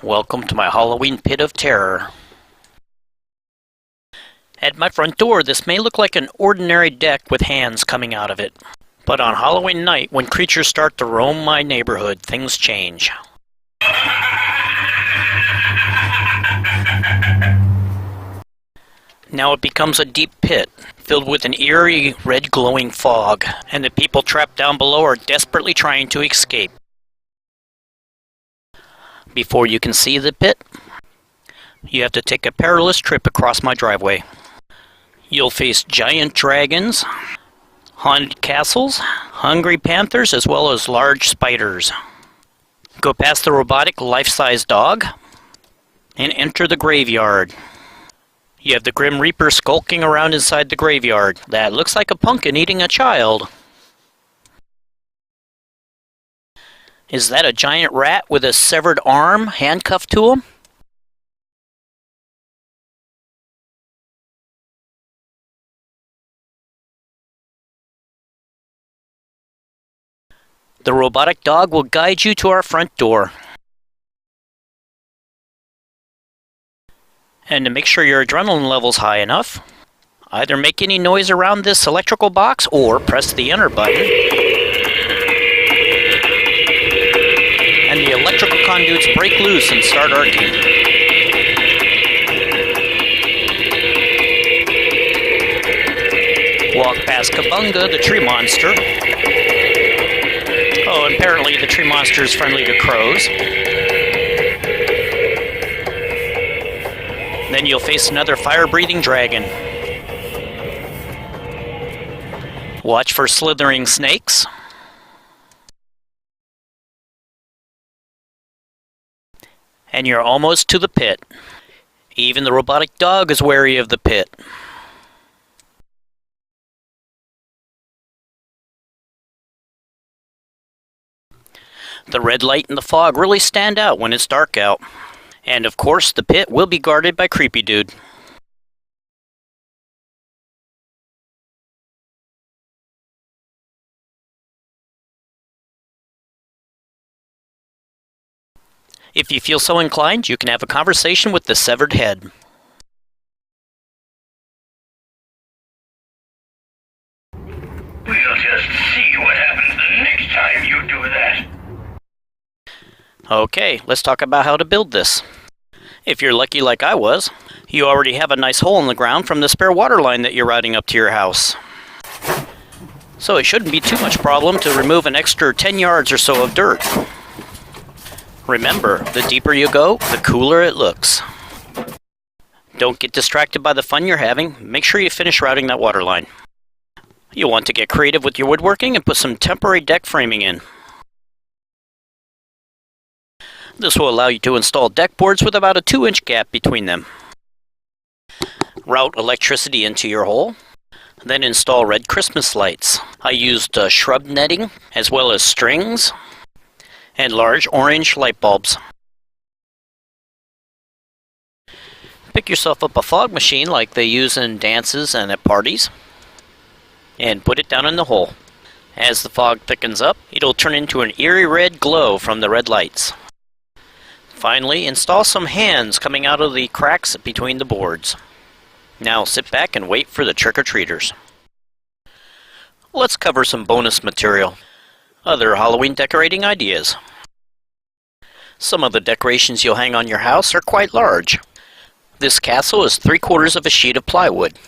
Welcome to my Halloween pit of terror. At my front door, this may look like an ordinary deck with hands coming out of it. But on Halloween night, when creatures start to roam my neighborhood, things change. Now it becomes a deep pit, filled with an eerie, red glowing fog, and the people trapped down below are desperately trying to escape. Before you can see the pit, you have to take a perilous trip across my driveway. You'll face giant dragons, haunted castles, hungry panthers, as well as large spiders. Go past the robotic life-size dog and enter the graveyard. You have the Grim Reaper skulking around inside the graveyard. That looks like a pumpkin eating a child. Is that a giant rat with a severed arm handcuffed to him? The robotic dog will guide you to our front door. And to make sure your adrenaline level's high enough, either make any noise around this electrical box or press the enter button. And the electrical conduits break loose and start arcing. Walk past Kabunga, the tree monster. Oh, and apparently the tree monster is friendly to crows. Then you'll face another fire-breathing dragon. Watch for slithering snakes. And you're almost to the pit. Even the robotic dog is wary of the pit. The red light and the fog really stand out when it's dark out. And of course, the pit will be guarded by Creepy Dude. If you feel so inclined, you can have a conversation with the severed head. We'll just see what happens the next time you do that. Okay, let's talk about how to build this. If you're lucky like I was, you already have a nice hole in the ground from the spare water line that you're routing up to your house. So it shouldn't be too much problem to remove an extra 10 yards or so of dirt. Remember, the deeper you go, the cooler it looks. Don't get distracted by the fun you're having. Make sure you finish routing that water line. You'll want to get creative with your woodworking and put some temporary deck framing in. This will allow you to install deck boards with about a 2-inch gap between them. Route electricity into your hole. Then install red Christmas lights. I used shrub netting as well as strings and large orange light bulbs. Pick yourself up a fog machine like they use in dances and at parties, and put it down in the hole. As the fog thickens up, it'll turn into an eerie red glow from the red lights. Finally, install some hands coming out of the cracks between the boards. Now sit back and wait for the trick-or-treaters. Let's cover some bonus material. Other Halloween decorating ideas. Some of the decorations you'll hang on your house are quite large. This castle is 3/4 of a sheet of plywood.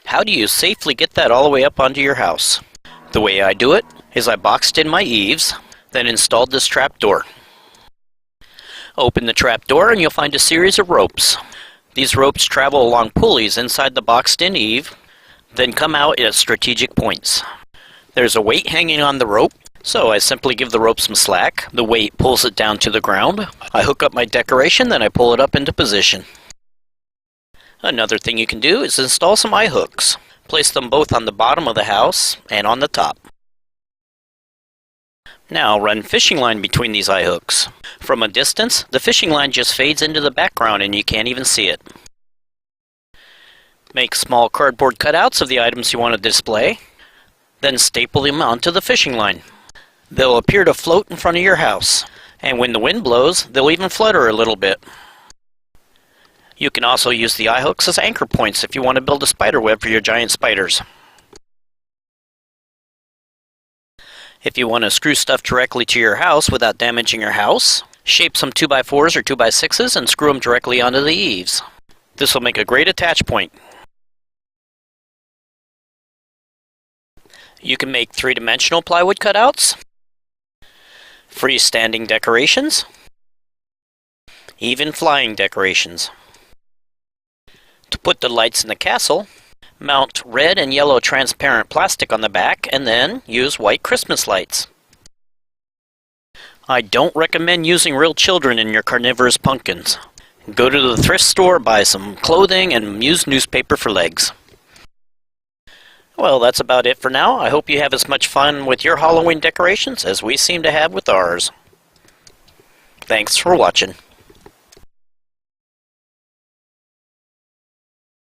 How do you safely get that all the way up onto your house? The way I do it is I boxed in my eaves, then installed this trapdoor. Open the trapdoor and you'll find a series of ropes. These ropes travel along pulleys inside the boxed-in eave, then come out at strategic points. There's a weight hanging on the rope, so I simply give the rope some slack. The weight pulls it down to the ground. I hook up my decoration, then I pull it up into position. Another thing you can do is install some eye hooks. Place them both on the bottom of the house and on the top. Now run fishing line between these eye hooks. From a distance, the fishing line just fades into the background and you can't even see it. Make small cardboard cutouts of the items you want to display, then staple them onto the fishing line. They'll appear to float in front of your house. And when the wind blows, they'll even flutter a little bit. You can also use the eye hooks as anchor points if you want to build a spider web for your giant spiders. If you want to screw stuff directly to your house without damaging your house, shape some 2x4s or 2x6s and screw them directly onto the eaves. This will make a great attach point. You can make three-dimensional plywood cutouts, freestanding decorations, even flying decorations. To put the lights in the castle, mount red and yellow transparent plastic on the back and then use white Christmas lights. I don't recommend using real children in your carnivorous pumpkins. Go to the thrift store, buy some clothing, and use newspaper for legs. Well, that's about it for now. I hope you have as much fun with your Halloween decorations as we seem to have with ours. Thanks for watching.